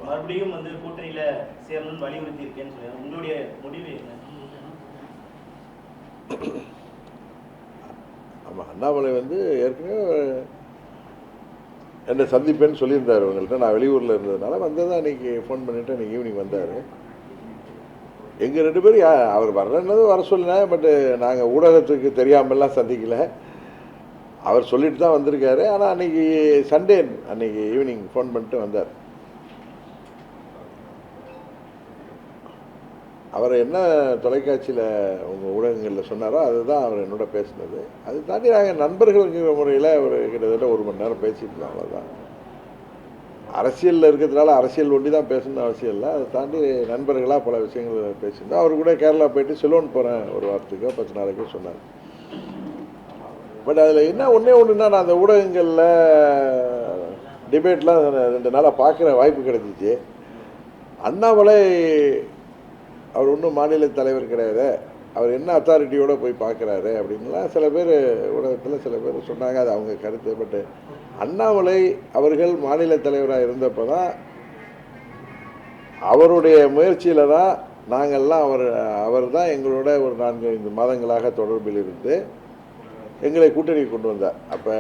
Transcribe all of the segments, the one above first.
மறுபடியும் வந்து கூட்டணியில சேரணும்னு வலியுறுத்தி இருக்கேன்னு சொல்லுவாங்க. உங்களுடைய முடிவு என்ன? ஆமாம், அண்ணாமலை வந்து ஏற்கனவே என்னை சந்திப்பேன்னு சொல்லியிருந்தார் அவங்கள்ட்ட. நான் வெளியூரில் இருந்ததுனால வந்ததான் அன்றைக்கி ஃபோன் பண்ணிவிட்டு அன்றைக்கி ஈவினிங் வந்தார். எங்கள் 2 பேரும் அவர் வர்றேன்னது வர சொல்லினேன். பட்டு நாங்கள் ஊடகத்துக்கு தெரியாமலாம் சந்திக்கலை. அவர் சொல்லிட்டு தான் வந்திருக்காரு. ஆனால் அன்றைக்கி சண்டே அன்றைக்கி ஈவினிங் ஃபோன் பண்ணிட்டு வந்தார். அவர் என்ன தொலைக்காட்சியில் உங்கள் ஊடகங்களில் சொன்னாரோ அதுதான் அவர் என்னோட பேசினது. அது தாண்டி நாங்கள் நண்பர்களுக்கு முறையில் ஒரு கிட்டத்தட்ட 1 மணி நேரம் பேசியிருந்தோம். அவ்வளோதான். அரசியலில் இருக்கிறதுனால அரசியல் ஒண்டி தான் பேசணும்னு அவசியம் இல்லை. அதை தாண்டி நண்பர்களாக பல விஷயங்கள் பேசியிருந்தோம். அவர் கூட கேரளா போயிட்டு சிலோன் போகிறேன் ஒரு வாரத்துக்கோ 10 நாளைக்கோ சொன்னார். பட் அதில் என்ன ஒன்றுனா நான் அந்த ஊடகங்களில் டிபேட்லாம் 2 நாளாக பார்க்குற வாய்ப்பு கிடைச்சிச்சு. அண்ணாமலை அவர் ஒன்றும் மாநில தலைவர் கிடையாது, அவர் என்ன அத்தாரிட்டியோடு போய் பார்க்குறாரு அப்படின்லாம் சில பேர் ஊடகத்தில் சில பேர் சொன்னாங்க. அது அவங்க கருத்து. பட்டு அண்ணாமலை அவர்கள் மாநில தலைவராக இருந்தப்போ தான் அவருடைய முயற்சியில் தான் நாங்கள்லாம் அவர் தான் எங்களோட ஒரு 4-5 மாதங்களாக தொடர்பில் இருந்து எங்களை கூட்டணி கொண்டு வந்தார். அப்போ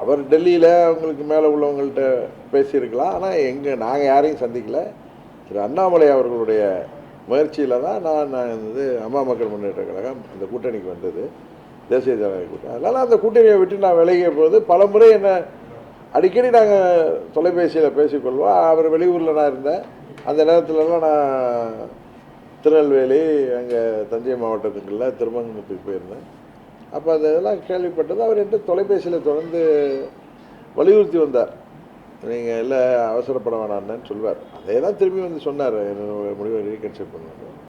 அவர் டெல்லியில் அவங்களுக்கு மேலே உள்ளவங்கள்ட்ட பேசியிருக்கலாம். ஆனால் நாங்கள் யாரையும் சந்திக்கலை. திரு அண்ணாமலை அவர்களுடைய முயற்சியில் தான் நான் வந்து அம்மா மக்கள் முன்னேற்ற கழகம் அந்த கூட்டணிக்கு வந்தது, தேசிய ஜனநாயக கூட்டணி. அதனால் அந்த கூட்டணியை விட்டு நான் விலகிய போது பல முறை என்ன அடிக்கடி நாங்கள் தொலைபேசியில் பேசிக்கொள்வோம். அவர் வெளியூரில் நான் இருந்தேன். அந்த நேரத்துலலாம் நான் திருநெல்வேலி, அங்கே தஞ்சை மாவட்டத்துக்குள்ள திருமங்கலத்துக்கு போயிருந்தேன். அப்போ அந்த இதெல்லாம் கேள்விப்பட்டது. அவர் என்கிட்ட தொலைபேசியில் தொடர்ந்து வலியுறுத்தி வந்தார். நீங்கள் எல்லாம் அவசரப்பட வேணான்னு சொல்வார். அதே தான் திரும்பி வந்து சொன்னார், என்னோட முடிவை ரீகன்சிடர் பண்ணுவார்.